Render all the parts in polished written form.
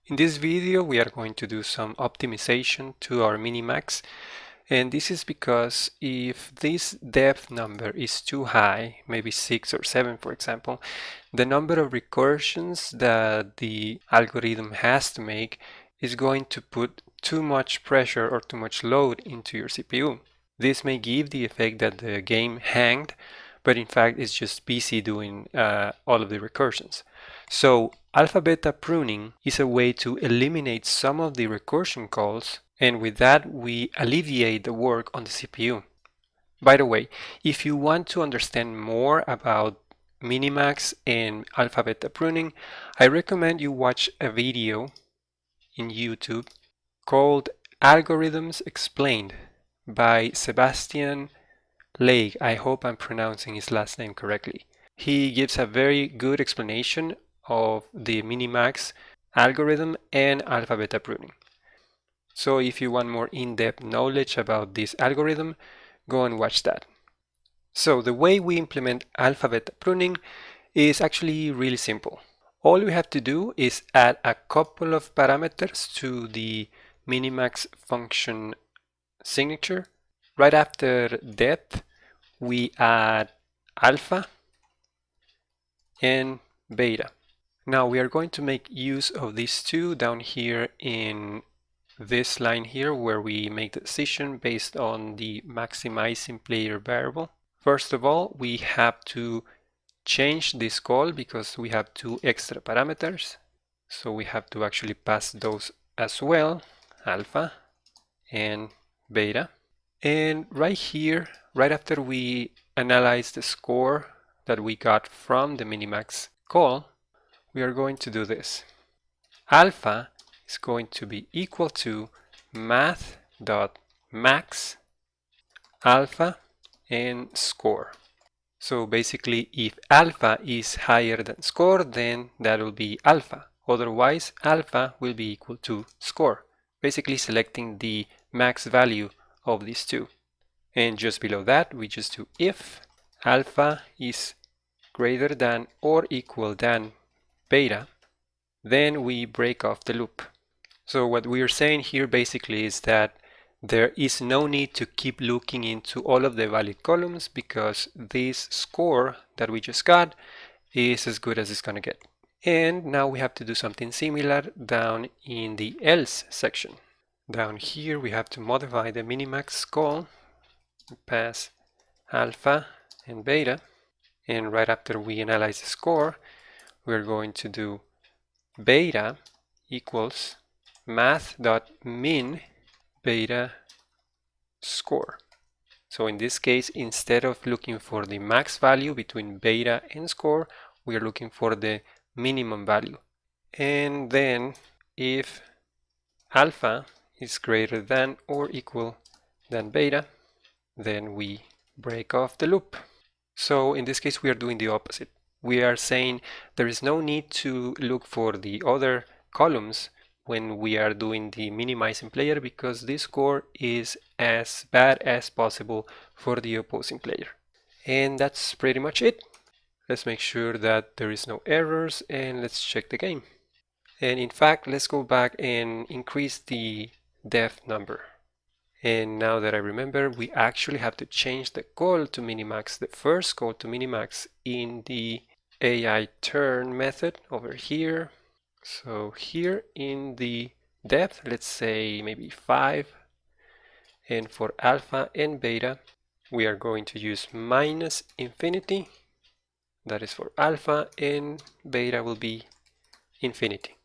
In this video we are going to do some optimization to our minimax, and this is because if this depth number is too high, maybe 6 or 7 for example, the number of recursions that the algorithm has to make is going to put too much pressure or too much load into your CPU. This may give the effect that the game hanged, but in fact it's just busy doing all of the recursions. So alpha beta pruning is a way to eliminate some of the recursion calls, and with that we alleviate the work on the CPU. By the way, if you want to understand more about minimax and alpha beta pruning, I recommend you watch a video in YouTube called Algorithms Explained by Sebastian Lake. I hope I'm pronouncing his last name correctly. He gives a very good explanation of the minimax algorithm and alpha beta pruning. So if you want more in-depth knowledge about this algorithm, go and watch that. So the way we implement alpha beta pruning is actually really simple. All we have to do is add a couple of parameters to the minimax function signature. Right after depth, we add alpha and beta. Now we are going to make use of these two down here in this line here where we make the decision based on the maximizing player variable. First of all, we have to change this call because we have two extra parameters. So we have to actually pass those as well, alpha and beta. And right here, right after we analyze the score that we got from the minimax call, we are going to do this. Alpha is going to be equal to math.max alpha and score. So basically, if alpha is higher than score, then that will be alpha. Otherwise, alpha will be equal to score. Basically selecting the max value of these two. And just below that, we just do if alpha is greater than or equal than beta, then we break off the loop. So what we are saying here basically is that there is no need to keep looking into all of the valid columns because this score that we just got is as good as it's going to get. And now we have to do something similar down in the else section. Down here we have to modify the minimax call, pass alpha and beta, and right after we analyze the score, we're going to do beta equals math.min beta score. So in this case, instead of looking for the max value between beta and score, we are looking for the minimum value. And then if alpha is greater than or equal than beta, then we break off the loop. So in this case, we are doing the opposite. We are saying there is no need to look for the other columns when we are doing the minimizing player because this score is as bad as possible for the opposing player. And that's pretty much it. Let's make sure that there is no errors and let's check the game. And in fact, let's go back and increase the depth number. And now that I remember, we actually have to change the call to minimax, the first call to minimax in the AI turn method over here. So here in the depth, let's say maybe 5. And for alpha and beta, we are going to use minus infinity. That is for alpha, and beta will be infinity.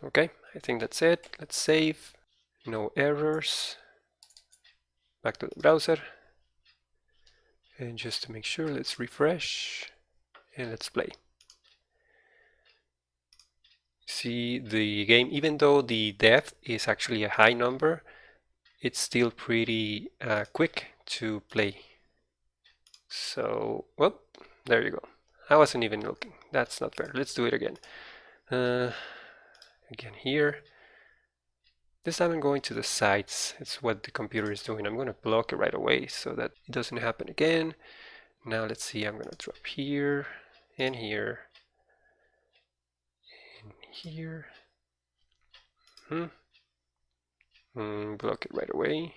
Okay, I think that's it. Let's save. No errors. Back to the browser. And just to make sure, let's refresh and let's play. See the game, even though the depth is actually a high number, it's still pretty quick to play. So, well, there you go. I wasn't even looking. That's not fair. Let's do it again. Again here. This time I'm going to the sides. It's what the computer is doing. I'm going to block it right away so that it doesn't happen again. Now let's see, I'm going to drop here and here and here. Block it right away.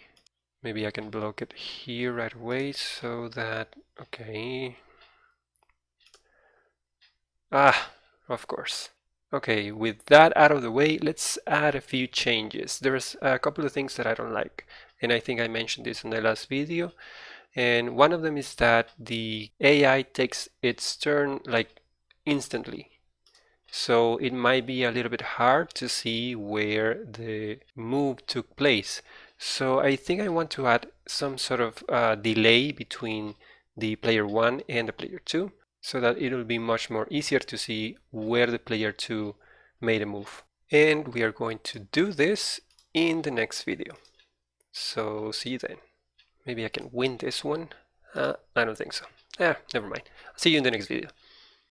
Maybe I can block it here right away so that, okay. Of course. Okay, with that out of the way, let's add a few changes. There's a couple of things that I don't like, and I think I mentioned this in the last video. And one of them is that the AI takes its turn like instantly. So it might be a little bit hard to see where the move took place. So I think I want to add some sort of delay between the player 1 and the player 2, so that it will be much more easier to see where the player 2 made a move. And we are going to do this in the next video. So see you then. Maybe I can win this one. I don't think so. Never mind. See you in the next video.